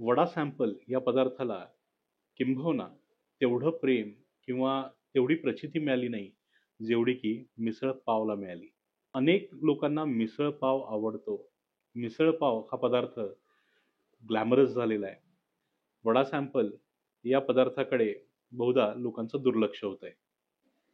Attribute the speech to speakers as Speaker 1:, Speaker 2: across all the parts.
Speaker 1: Vada sample या पदार्थाला किंबहुना तेवढं प्रेम किंवा तेवढी प्रचिती मिळाली नाही, जेवढी की मिसळ पावला मिळाली. अनेक लोकांना मिसळ पाव आवडतो. मिसळ पाव हा पदार्थ ग्लॅमरस झालेला आहे. वडा सॅम्पल या पदार्थाकडे बहुधा लोकांचं दुर्लक्ष होतंय.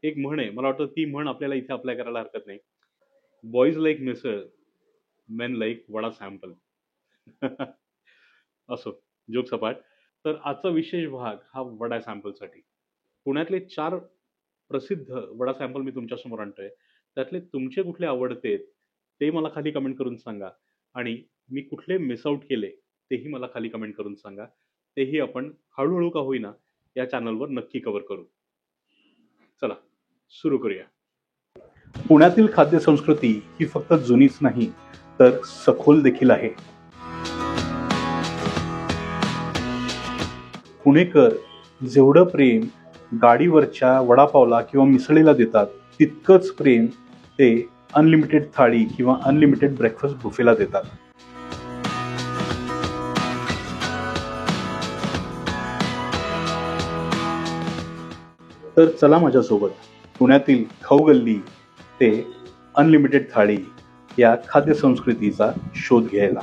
Speaker 1: एक म्हण आहे, मला वाटतं ती म्हण आपल्याला इथे अप्लाय करायला हरकत नाही. बॉईज लाईक मिसळ, मेन लाईक वडा सॅम्पल. असो, जोक सपाट. तर आजचा विशेष भाग हा वडा सॅम्पलसाठी. पुण्यातले 4 प्रसिद्ध वडा सॅम्पल मी तुमच्यासमोर आणतोय. त्यातले तुमचे कुठले आवडते ते मला खाली कमेंट करून सांगा आणि मी कुठले मिस आउट केले तेही मला खाली कमेंट करून सांगा. तेही आपण हळूहळू का होईना या चॅनलवर नक्की कव्हर करू. चला सुरू करूया. पुण्यातील खाद्य संस्कृती ही फक्त जुनीच नाही तर सखोल देखील आहे. पुणेकर जेवढं प्रेम गाडीवरच्या वडापावला किंवा मिसळीला देतात, तितकंच प्रेम ते अनलिमिटेड थाळी किंवा अनलिमिटेड ब्रेकफास्ट बुफेला देतात. तर चला माझ्यासोबत पुण्यातील खाऊगल्ली ते अनलिमिटेड थाळी या खाद्य संस्कृतीचा शोध घ्यायला.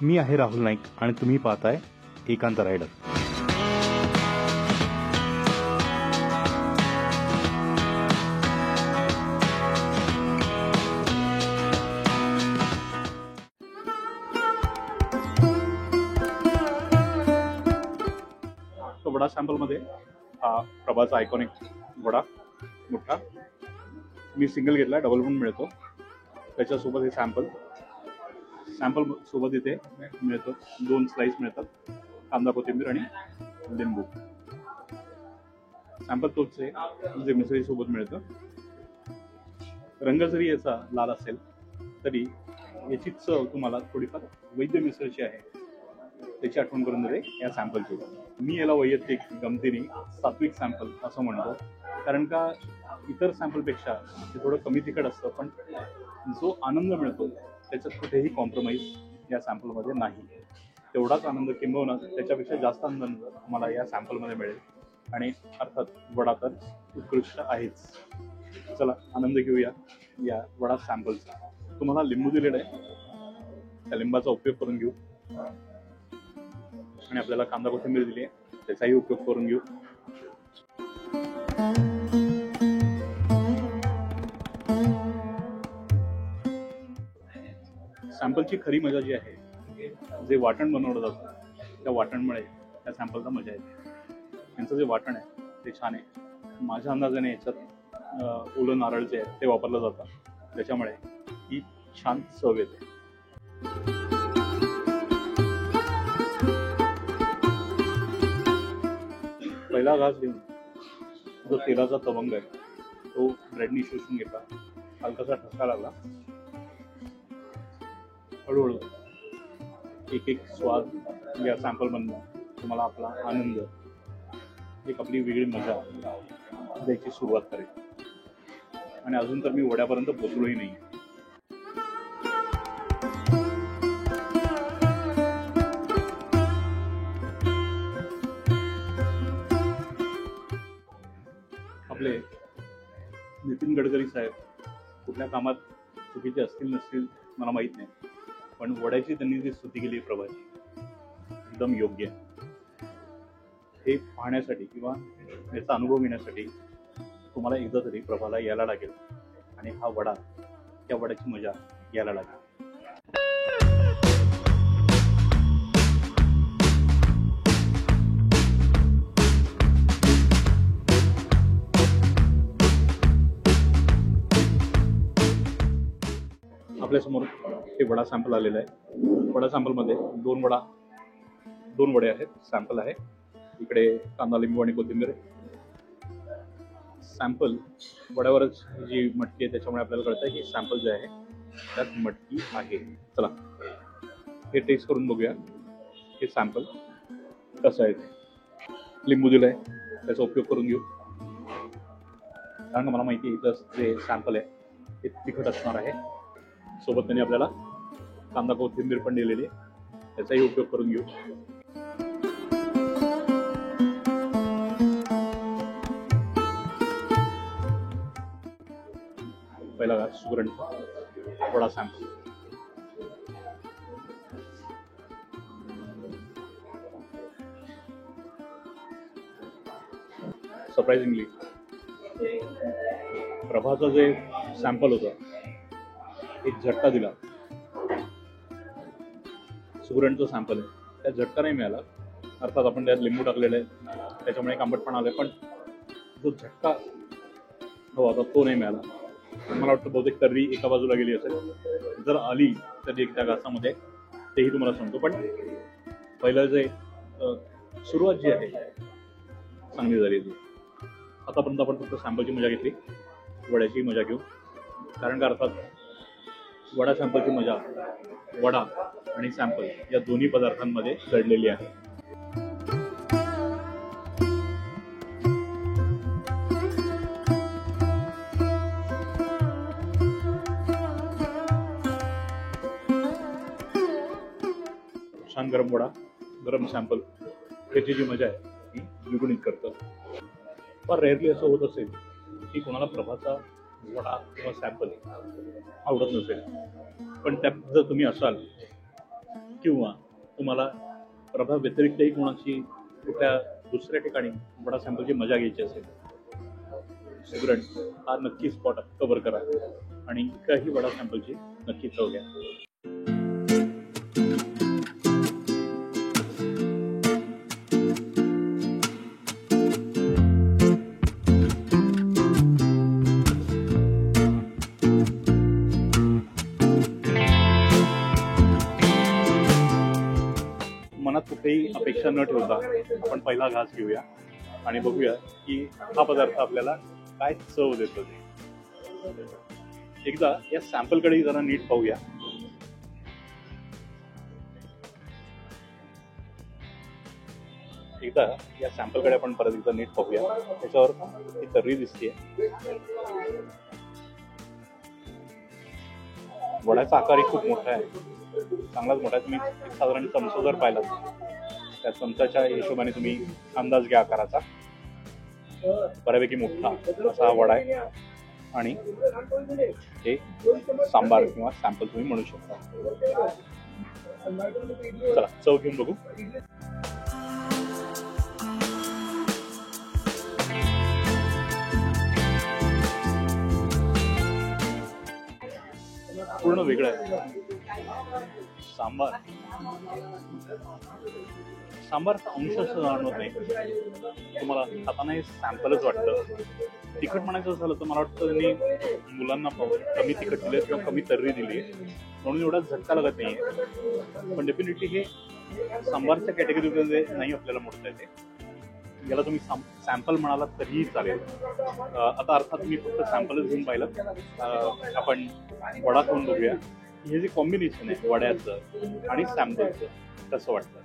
Speaker 1: मी आहे राहुल नाईक आणि तुम्ही पाहताय एकांत रायडर. वडा सॅम्पल मध्ये हा प्रभाचा आयकॉनिक वडा मोठा. मी सिंगल घेतला, डबल पण मिळतो. त्याच्यासोबत हे सॅम्पल सोबत इथे मिळतं 2 स्लाइस मिळतात, कांदा कोथिंबीर आणि लिंबू. सॅम्पल तोच आहे जे मिसळी सोबत मिळतं. रंग जरी याचा लाल असेल तरी याची चव तुम्हाला थोडीफार वैद्य मिसळची आहे त्याची आठवण करून देते या सॅम्पलची. मी याला वैयक्तिक गमतीने सात्विक सॅम्पल असं म्हणतो, कारण का इतर सॅम्पलपेक्षा ते थोडं कमी तिखट असतं, पण जो आनंद मिळतो त्याच्यात कुठेही कॉम्प्रोमाइज या सॅम्पलमध्ये नाही. तेवढाच आनंद किंबहुना त्याच्यापेक्षा जास्त आनंद मला या सॅम्पलमध्ये मिळेल आणि अर्थात वडा तर उत्कृष्ट आहेच. चला आनंद घेऊया या वडा सॅम्पलचा. तुम्हाला लिंबू दिलेला आहे, त्या लिंबाचा उपयोग करून घेऊ आणि आपल्याला कांदा कोथिंबीर दिली आहे त्याचाही उपयोग करून घेऊ. सॅम्पलची खरी मजा जी आहे, जे वाटण बनवलं जातं त्या वाटणमुळे त्या सॅम्पलला मजा येते. यांचं जे वाटण आहे ते छान आहे. माझ्या अंदाजाने याच्यात ओलं नारळ जे आहे ते वापरलं जातं, त्याच्यामुळे ही छान चव येते. पहिला घास घेऊन जो तेलाचा तवंग आहे तो ब्रेडनी शोषून घेतला, हलकासा ठसका लागला. हळूहळू एक स्वाद या सॅम्पलमधून तुम्हाला आपला आनंद, एक आपली वेगळी मजा द्यायची सुरुवात करेल. आणि अजून तर मी वड्यापर्यंत पोचलोही नाही. आपले नितीन गडकरी साहेब कुठल्या कामात चुकीचे असतील नसतील मला माहीत नाही, पण वड्याची त्यांनी जी स्तुती केली प्रभाची एकदम योग्य आहे. हे पाहण्यासाठी किंवा याचा अनुभव घेण्यासाठी तुम्हाला एकदा तरी प्रभाला यायला लागेल आणि हा वडा, त्या वड्याची मजा यायला लागेल. आपल्यासमोर हे वडा सॅम्पल आलेलं आहे. वडा सॅम्पलमध्ये 2 वडे आहेत, सॅम्पल आहे. इकडे कांदा लिंबू आणि कोथिंबीर. सॅम्पल वड्यावरच जी मटकी आहे त्याच्यामुळे आपल्याला कळतं की सॅम्पल जे आहे त्यात मटकी आहे. चला हे टेस्ट करून बघूया हे सॅम्पल कसं आहे. लिंबू दिलं आहे त्याचा उपयोग करून घेऊ, कारण मला माहिती आहे इथं जे सॅम्पल आहे ते तिखट असणार आहे. सोबत त्यांनी आपल्याला कांदा कोथिंबीर पण दिलेली आहे, त्याचाही उपयोग करून घेऊ. पहिला घास सुगरणचा वडा सॅम्पल. सरप्राइझिंगली प्रभाचं जे सॅम्पल होतं एक झटका दिला. सुगरणचं सॅम्पल आहे, त्या झटका नाही मिळाला. अर्थात आपण त्यात लिंबू टाकलेलं आहे त्याच्यामुळे एक आंबटपणा आलाय, पण जो झटका हवा होता तो नाही मिळाला. मला वाटतं बहुतेक तर्री एका बाजूला गेली असेल. जर आली तर एक त्या घासामध्ये तेही तुम्हाला सांगतो. पण पहिलं जे सुरुवात जी आहे चांगली झाली ती. आतापर्यंत आपण फक्त सॅम्पलची मजा घेतली, वड्याची मजा घेऊ. कारण का अर्थात वडा सॅम्पलची मजा वडा आणि सॅम्पल या दोन्ही पदार्थांमध्ये दडलेली आहे. छान गरम वडा, गरम सॅम्पल, त्याची जी मजा आहे ती द्विगुणित करतं. फार रेअरली असं होत असेल की कोणाला प्रभाचा वडा किंवा सॅम्पल आवडत नसेल. पण त्यात जर तुम्ही असाल किंवा तुम्हाला प्रभा व्यतिरिक्तही कोणाची कुठल्या दुसऱ्या ठिकाणी वडा सॅम्पलची मजा घ्यायची असेल, सुगरण हा नक्की स्पॉट कव्हर करा आणि काही वडा सॅम्पलची नक्की चव घ्या. मनात कुठेही अपेक्षा न ठेवता आपण पहिला घास घेऊया आणि बघूया की हा पदार्थ आपल्याला काय चव देतो ते. एकदा या सॅम्पलकडे जरा नीट पाहूया. एकदा या सॅम्पलकडे आपण परत एकदा नीट पाहूया. त्याच्यावर ही तर्री दिसते. वड्याचा आकारही खूप मोठा आहे, चांगलाच मोठा आहे. तुम्ही साधारण चमचा जर पाहिला त्या चमचाच्या हिशोबाने तुम्ही अंदाज घ्या आकाराचा. बऱ्यापैकी मोठा असा वडा आहे आणि हे सांबार किंवा सॅम्पल तुम्ही म्हणू शकता. चला चव घेऊन बघू. पूर्ण वेगळं आहे. सांबार सांबारचा अंश असं जाणवत नाही तुम्हाला खाताना. हे सॅम्पलच वाटतं. तिखट म्हणायचं झालं तर मला वाटतं त्यांनी मुलांना कमी तिखट दिले किंवा कमी तर्री दिली म्हणून एवढा झटका लागत नाहीये. पण डेफिनेटली हे सांबारच्या कॅटेगरीमध्ये नाही आपल्याला मोडता येते. याला तुम्ही सॅम्पल म्हणाला तरीही चालेल. आता अर्थात तुम्ही फक्त सॅम्पलच घेऊन पाहिलं. आपण वडा खाऊन बघूया हे जे कॉम्बिनेशन आहे वड्याचं आणि सॅम्पलचं कसं वाटतं.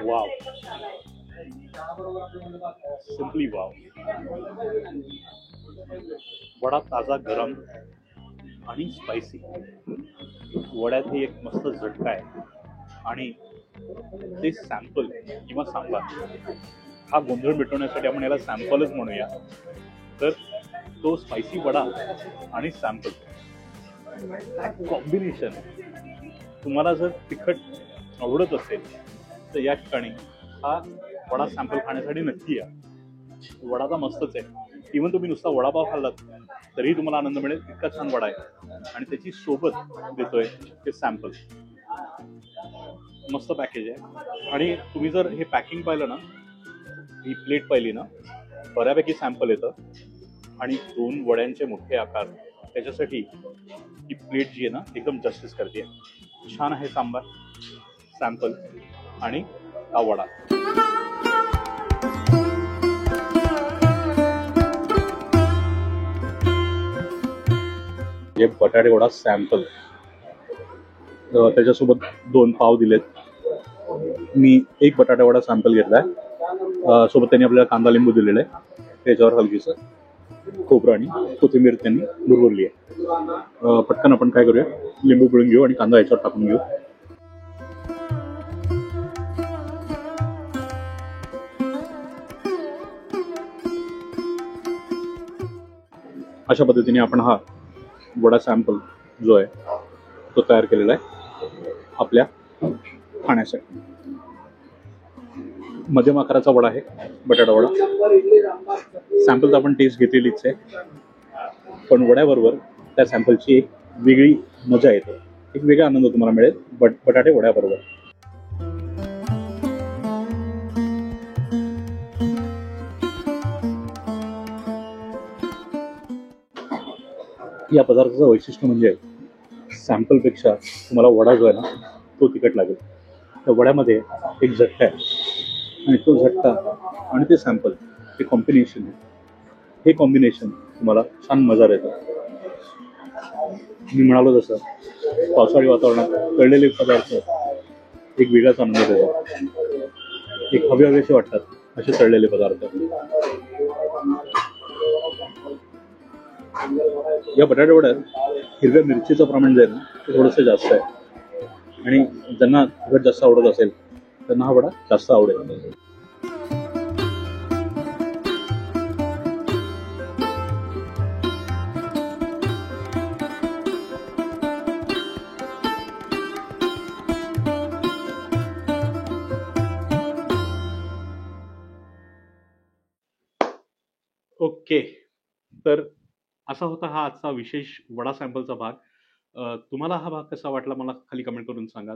Speaker 1: Wow, simply wow. वडा ताजा, गरम आणि स्पायसी. वड्यात ही एक मस्त झटका आहे आणि ते सॅम्पल किंवा सांबार हा गोंधळ मिटवण्यासाठी आपण याला सॅम्पलच म्हणूया. तर तो स्पायसी वडा आणि सॅम्पल कॉम्बिनेशन तुम्हाला जर तिखट आवडत असेल तर या ठिकाणी हा वडा सॅम्पल खाण्यासाठी नक्की या. वडा तर मस्तच आहे. इव्हन तुम्ही नुसता वडापाव खाल्लात तरीही तुम्हाला आनंद मिळेल. इतका छान वडा आहे आणि त्याची सोबत देतोय ते सॅम्पल. मस्त पॅकेज आहे. आणि तुम्ही जर हे पॅकिंग पाहिलं ना, ही प्लेट पाहिली ना, बऱ्यापैकी सॅम्पल येतं आणि दोन वड्यांचे मोठे आकार. त्याच्यासाठी ही प्लेट जी आहे ना एकदम जस्टिस करते. छान आहे सांबार, सॅम्पल आणि हा वडा. हे बटाटे वडा सॅम्पल, त्याच्यासोबत 2 पाव दिलेत. मी एक बटाटा वडा सॅम्पल घेतलाय. सोबत त्यांनी आपल्याला कांदा लिंबू दिलेला आहे. त्याच्यावर हलकीसं खोबरं आणि कोथिंबीर त्यांनी भुरभुरली आहे. पटकन आपण काय करूया, लिंबू पिळून घेऊ आणि कांदा याच्यावर टाकून घेऊ. अशा पद्धतीने आपण हा वडा सॅम्पल जो आहे तो तयार केलेला आहे आपल्या खाण्यासाठी. मध्यम आकाराचा वडा आहे, बटाटा वडा. सॅम्पल तर आपण टेस्ट घेतलेलीच आहे, पण वड्याबरोबर त्या सॅम्पलची एक वेगळी मजा येते, एक वेगळा आनंद तुम्हाला मिळेल बटाटे वड्याबरोबर. या पदार्थाचं वैशिष्ट्य म्हणजे सॅम्पलपेक्षा तुम्हाला वडा जो आहे ना तो तिखट लागेल. त्या वड्यामध्ये एक झटका आहे आणि तो झटका आणि ते सॅम्पल हे कॉम्बिनेशन आहे. हे कॉम्बिनेशन तुम्हाला छान मजा देतं. मी म्हणालो तसं पावसाळी वातावरणात तळलेले पदार्थ एक वेगळाच आनंद देतात. एक हवेहवेसे वाटतात असे तळलेले पदार्थ. या बटाटा वड्यात हिरव्या मिरचीचं प्रमाण जे आहे ना ते थोडंसं जास्त आहे आणि ज्यांना तिखट जास्त आवडत असेल त्यांना हा वडा जास्त आवडेल. ओके, तर असा होता हा आजचा विशेष वडा सॅम्पलचा भाग. तुम्हाला हा भाग कसा वाटला मला खाली कमेंट करून सांगा.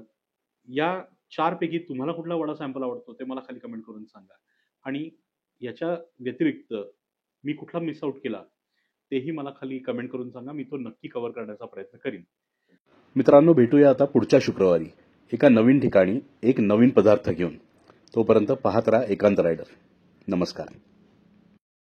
Speaker 1: या 4 पैकी तुम्हाला कुठला वडा सॅम्पल आवडतो ते मला खाली कमेंट करून सांगा. आणि याच्या व्यतिरिक्त मी कुठला मिस आउट केला तेही मला खाली कमेंट करून सांगा. मी तो नक्की कव्हर करण्याचा प्रयत्न करीन.
Speaker 2: मित्रांनो, भेटूया आता पुढच्या शुक्रवारी एका नवीन ठिकाणी एक नवीन पदार्थ घेऊन. तोपर्यंत पाहत राहा एकांत रायडर. नमस्कार.